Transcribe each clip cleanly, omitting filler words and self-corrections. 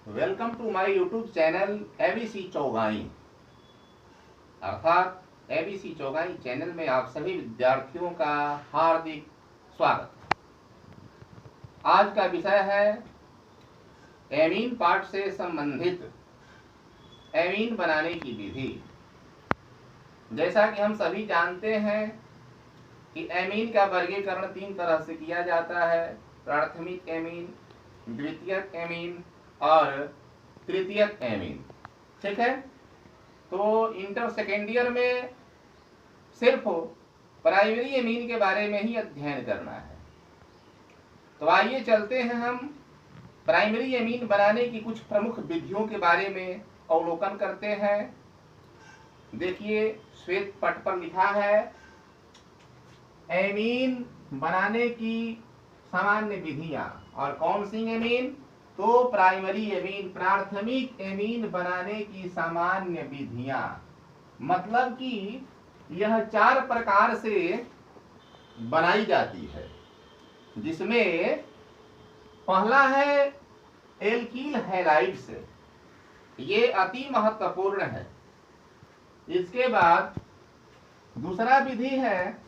Welcome to my YouTube channel ABC चौगाई। अर्थात ABC चौगाई channel में आप सभी विद्यार्थियों का हार्दिक स्वागत। आज का विषय है एमीन पाठ से संबंधित एमीन बनाने की विधि। जैसा कि हम सभी जानते हैं कि एमीन का वर्गीकरण 3 तरह से किया जाता है: प्राथमिक एमीन, द्वितीयक एमीन और तृतीयक एमीन। ठीक है, तो इंटर सेकेंड ईयर में सिर्फ प्राइमरी एमीन के बारे में ही अध्ययन करना है। तो आइए चलते हैं, हम प्राइमरी एमीन बनाने की कुछ प्रमुख विधियों के बारे में अवलोकन करते हैं। देखिए, श्वेत पट पर लिखा है एमीन बनाने की सामान्य विधियां। और कौन सी एमीन? तो प्राइमरी एमीन, प्राथमिक एमीन बनाने की सामान्य विधियां। मतलब कि यह 4 प्रकार से बनाई जाती है, जिसमें पहला है एल्कील हैलाइड्स। ये अति महत्वपूर्ण है। इसके बाद दूसरा विधि है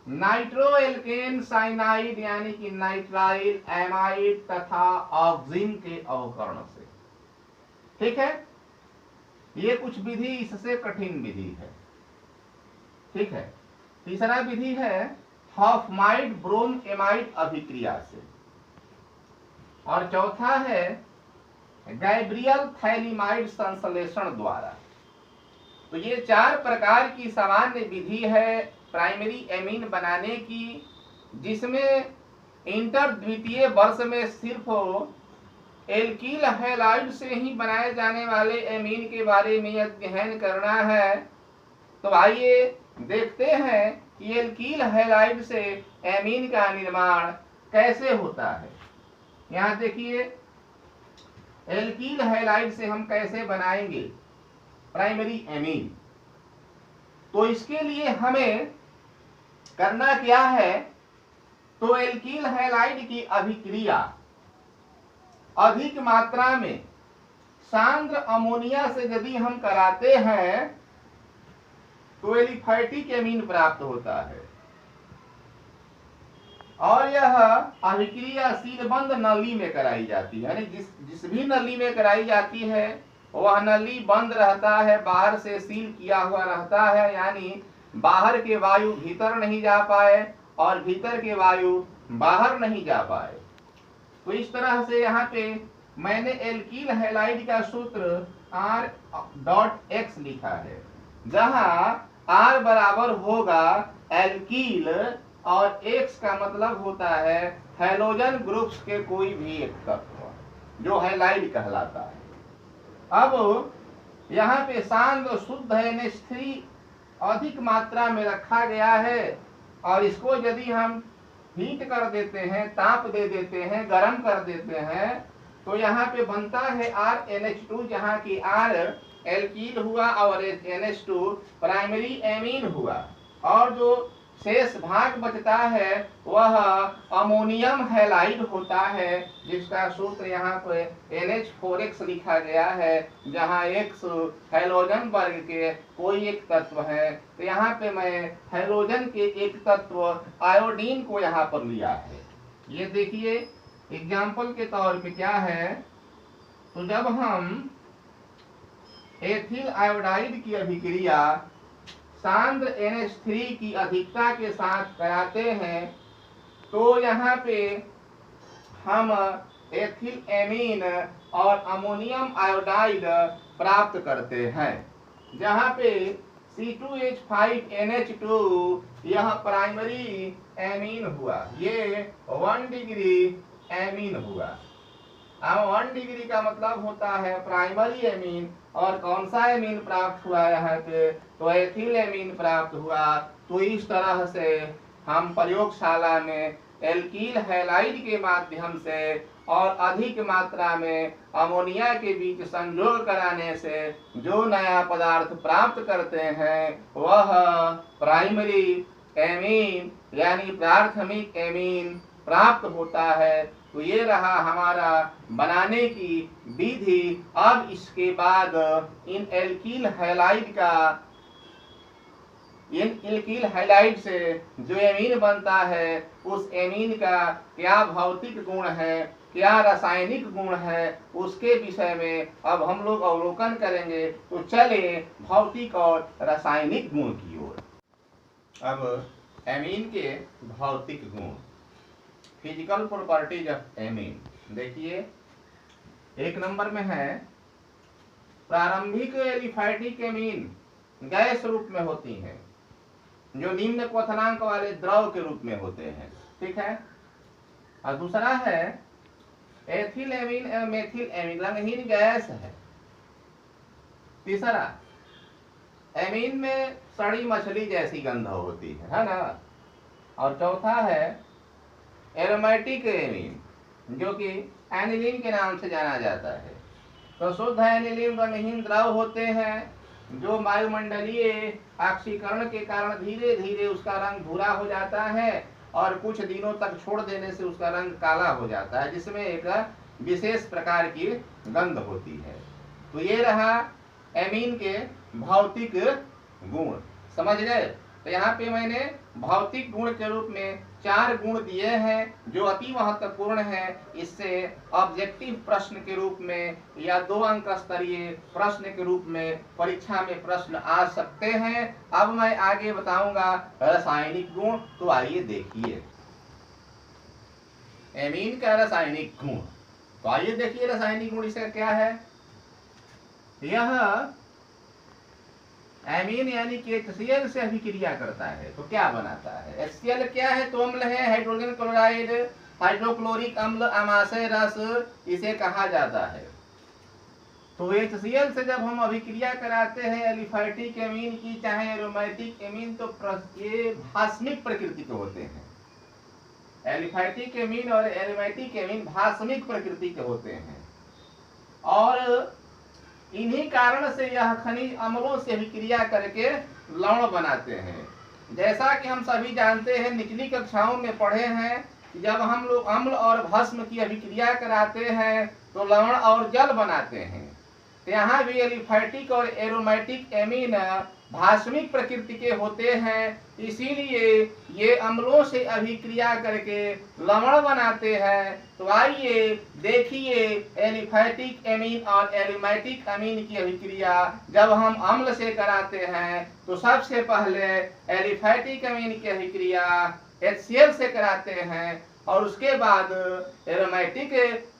नाइट्रोएल्केन साइनाइड, यानी कि नाइट्राइल, एमाइड तथा ऑक्सिन के अवकरण से। ठीक है, ये कुछ विधि इससे कठिन विधि है। ठीक है, तीसरा विधि है हॉफमाइड ब्रोम एमाइड अभिक्रिया से। और चौथा है गैब्रियल थैलिमाइड संश्लेषण द्वारा। तो ये 4 प्रकार की सामान्य विधि है प्राइमरी एमीन बनाने की, जिसमें इंटर द्वितीय वर्ष में सिर्फ एल्कील हैलाइड से ही बनाए जाने वाले एमीन के बारे में अध्ययन करना है। तो आइए देखते हैं कि एल्कील हैलाइड से एमीन का निर्माण कैसे होता है। यहाँ देखिए, एल्कील हैलाइड से हम कैसे बनाएंगे प्राइमरी एमीन। तो इसके लिए हमें करना क्या है? तो एल्कील हैलाइड की अभिक्रिया अधिक मात्रा में सांद्र अमोनिया से यदि हम कराते हैं तो एलिफैटिक एमीन प्राप्त होता है। और यह अभिक्रिया सीलबंद नली में कराई जाती है, यानी जिस भी नली में कराई जाती है वह नली बंद रहता है, बाहर से सील किया हुआ रहता है, यानी बाहर के वायु भीतर नहीं जा पाए और भीतर के वायु बाहर नहीं जा पाए। तो इस तरह से यहाँ पे मैंने एल्कील हैलाइड का सूत्र R.X लिखा है, जहां R बराबर होगा एल्कील और X का मतलब होता है हैलोजन ग्रुप्स के कोई भी एक तत्व, जो हैलाइड कहलाता है। अब यहाँ पे सांद्र शुद्ध NH3 अधिक मात्रा में रखा गया है, और इसको यदि हम हीट कर देते हैं, ताप दे देते हैं, गर्म कर देते हैं, तो यहाँ पे बनता है RNH2, जहाँ की R एल्कील हुआ और NH2 प्राइमरी एमीन हुआ। और जो शेष भाग बचता है वह अमोनियम हैलाइड होता है, जिसका सूत्र यहाँ पे NH4X लिखा गया है, जहाँ X हैलोजन वर्ग के कोई एक तत्व है। तो यहाँ पे मैं हैलोजन के एक तत्व आयोडीन को यहाँ पर लिया है। ये देखिए, एग्जाम्पल के तौर पे क्या है, तो जब हम एथिल आयोडाइड की अभिक्रिया सांद्र NH3 की अधिकता के साथ कराते हैं, तो यहाँ पे हम एथिल एमीन और अमोनियम आयोडाइड प्राप्त करते हैं, जहाँ पे C2H5NH2 यह प्राइमरी एमीन हुआ, ये 1 डिग्री एमीन हुआ। अब 1 डिग्री का मतलब होता है प्राइमरी एमीन, और कौन सा एमीन प्राप्त हुआ यहाँ पे? तो एथिल एमीन प्राप्त हुआ। तो इस तरह से हम प्रयोगशाला में एल्कील हैलाइड के माध्यम से और अधिक मात्रा में अमोनिया के बीच संयोग कराने से जो नया पदार्थ प्राप्त करते हैं वह प्राइमरी एमीन यानी प्राथमिक एमीन प्राप्त होता है। तो ये रहा हमारा बनाने की विधि। अब इसके बाद इन एल्कील हैलाइड से जो एमीन बनता है उस एमीन का क्या भौतिक गुण है, क्या रासायनिक गुण है, उसके विषय में अब हम लोग अवलोकन करेंगे। तो चले भौतिक और रासायनिक गुण की ओर। अब एमीन के भौतिक गुण, फिजिकल प्रॉपर्टीज ऑफ एमीन। देखिए एक नंबर में है प्रारंभिक एलिफैटिक एमीन गैस रूप में होती हैं, जो निम्न क्वथनांक वाले द्रव के रूप में होते हैं, ठीक है। और दूसरा है एथिल एमीन एवं मेथिल एमीन, रंगहीन गैस है। तीसरा एमीन में सड़ी मछली जैसी गंध होती है ना। और चौथा है एरोमेटिक एमीन, जो कि एनिलीन के नाम से जाना जाता है। तो शुद्ध एनिलीन रंगहीन द्रव होते हैं, जो वायुमंडलीय ऑक्सीकरण के कारण धीरे धीरे उसका रंग भूरा हो जाता है और कुछ दिनों तक छोड़ देने से उसका रंग काला हो जाता है, जिसमें एक विशेष प्रकार की गंध होती है। तो ये रहा एमीन के भौतिक गुण, समझ गए। तो यहाँ पे मैंने भौतिक गुण के रूप में 4 गुण दिए हैं जो अति महत्वपूर्ण है। इससे ऑब्जेक्टिव प्रश्न के रूप में या 2 अंक स्तरीय प्रश्न के रूप में परीक्षा में प्रश्न आ सकते हैं। अब मैं आगे बताऊंगा रासायनिक गुण। तो आइए देखिए एमीन का रासायनिक गुण। तो आइए देखिए रासायनिक गुण इसका क्या है। यह एमीन यानी कि HCl से अभिक्रिया करता है तो क्या बनाता है। HCl क्या है तो अम्ल है, हाइड्रोजन क्लोराइड, हाइड्रोक्लोरिक अम्ल, अमाशय रस इसे कहा जाता है। तो HCl से जब हम अभिक्रिया कराते हैं एलिफैटिक एमीन की चाहे एरोमेटिक एमीन, तो ये भास्मिक प्रकृति के होते हैं। एलिफैटिक एमीन और एरोमेटिक एमीन भास्मिक प्रकृति के होते हैं और इन्हीं कारण से यह खनिज अम्लों से अभिक्रिया करके लवण बनाते हैं। जैसा कि हम सभी जानते हैं, निचली कक्षाओं में पढ़े हैं, जब हम लोग अम्ल और भस्म की अभिक्रिया कराते हैं तो लवण और जल बनाते हैं। तो यहाँ भी एलिफैटिक और एरोमेटिक एमीन भास्मिक प्रकृति के होते हैं, इसीलिए ये अम्लों से अभिक्रिया करके लवण बनाते हैं। तो आइए देखिए एलिफैटिक एमीन और एरोमेटिक एमीन की अभिक्रिया जब हम अम्ल से कराते हैं तो सबसे पहले एलिफैटिक एमीन की अभिक्रिया HCl से कराते हैं और उसके बाद एरोमेटिक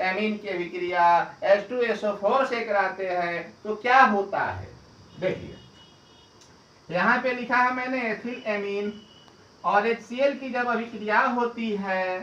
एमीन की अभिक्रिया H2SO4 से कराते हैं। तो क्या होता है देखिए, यहाँ पे लिखा है मैंने एथिल एमीन और HCl की जब अभिक्रिया होती है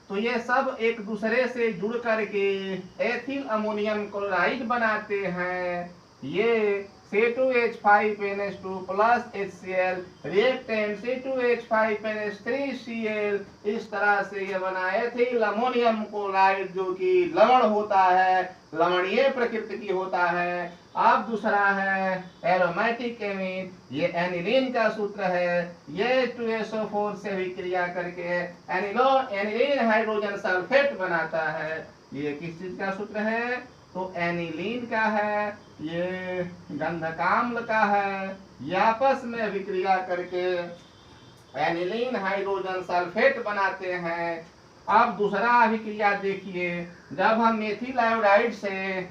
तो ये सब एक दूसरे से जुड़ करके एथिल अमोनियम क्लोराइड बनाते हैं। ये C2H5NH2 plus HCl reactant C2H5NH3Cl, इस तरह से ये बना एथिल अमोनियम क्लोराइड जो कि लवण होता है, लवणीय प्रकृति की होता है। अब दूसरा है एरोमेटिक एमीन, ये एनिलीन का सूत्र है। ये H2SO4 से अभिक्रिया करके एनिलीन हाइड्रोजन सल्फेट बनाता है। ये किस चीज का सूत्र है तो एनिलीन का है, ये गंधकाम्ल का है। ये आपस में अभिक्रिया करके एनिलीन हाइड्रोजन सल्फेट बनाते हैं। अब दूसरा अभिक्रिया देखिए, जब हम मेथिल आयोडाइड से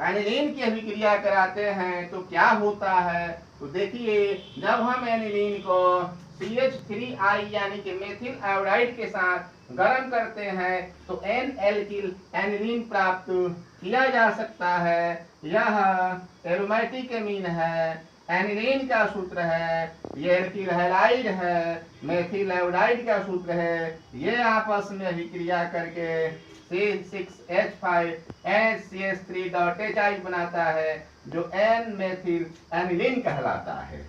एनिलीन की अभिक्रिया कराते हैं तो क्या होता है तो देखिए, जब हम एनिलीन को CH3I यानी कि मेथिल आयोडाइड के साथ गर्म करते हैं तो N-एल्किल एनिलीन प्राप्त किया जा सकता है। यह एरोमेटिक एमीन है, एनिलीन का सूत्र है, ये एल्किल हैलाइड है, मेथिल आयोडाइड का सूत्र है। ये आपस में अभिक्रिया करके C6H5NCH3.H बनाता है जो N-मेथिल एनिलीन कहलाता है।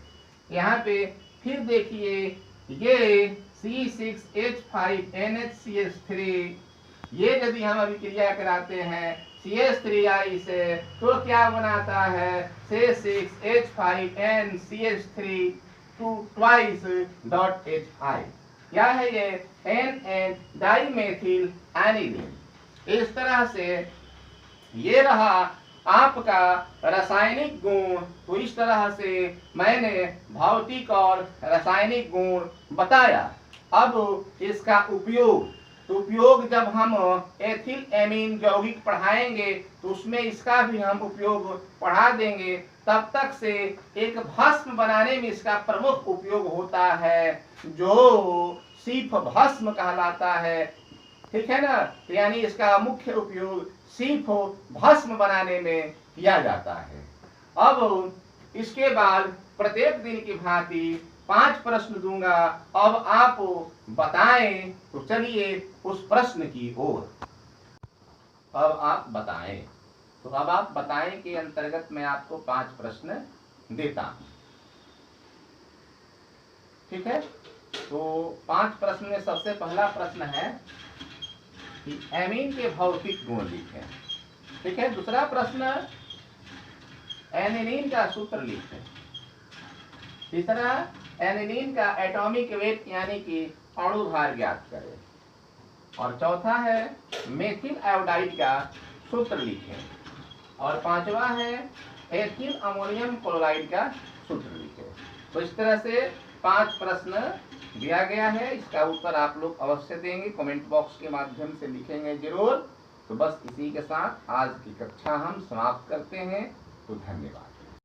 यहाँ पे फिर देखिए, ये C6H5NHCH3 ये यदि हम अभिक्रिया कराते हैं CH3I से तो क्या बनाता है C6H5NCH3 2 twice.Hi। क्या है ये NN डाइमेथिल एनिलीन। इस तरह से ये रहा आपका रासायनिक गुण। तो इस तरह से मैंने भौतिक और रासायनिक गुण बताया। अब इसका उपयोग जब हम एथिल एमीन यौगिक पढ़ाएंगे तो उसमें इसका भी हम उपयोग पढ़ा देंगे। तब तक से एक भस्म बनाने में इसका प्रमुख उपयोग होता है जो सीफ भस्म कहलाता है। ठीक है ना। तो यानी इसका मुख्य उपयोग सीफ भस्म बनाने में किया जाता है। अब इसके बाद प्रत्येक दिन की भांति 5 प्रश्न दूंगा। अब आप बताएं। तो चलिए उस प्रश्न की ओर। अब आप बताएं। तो अब आप बताएं के अंतर्गत मैं आपको 5 प्रश्न देता हूं। ठीक है। तो 5 प्रश्न में सबसे पहला प्रश्न है कि एमीन के भौतिक गुण लिखें। ठीक है। दूसरा प्रश्न एनिलीन का सूत्र लिखें। तीसरा एनिलीन का एटॉमिक वेट यानी कि अणु भार ज्ञात करें। और चौथा है मेथिल आयोडाइड का सूत्र लिखें। और 5वां है एथिल अमोनियम क्लोराइड का सूत्र लिखें। तो इस तरह से 5 प्रश्न दिया गया है। इसका उत्तर आप लोग अवश्य देंगे, कमेंट बॉक्स के माध्यम से लिखेंगे जरूर। तो बस इसी के साथ आज की कक्षा हम समाप्त करते हैं। तो धन्यवाद।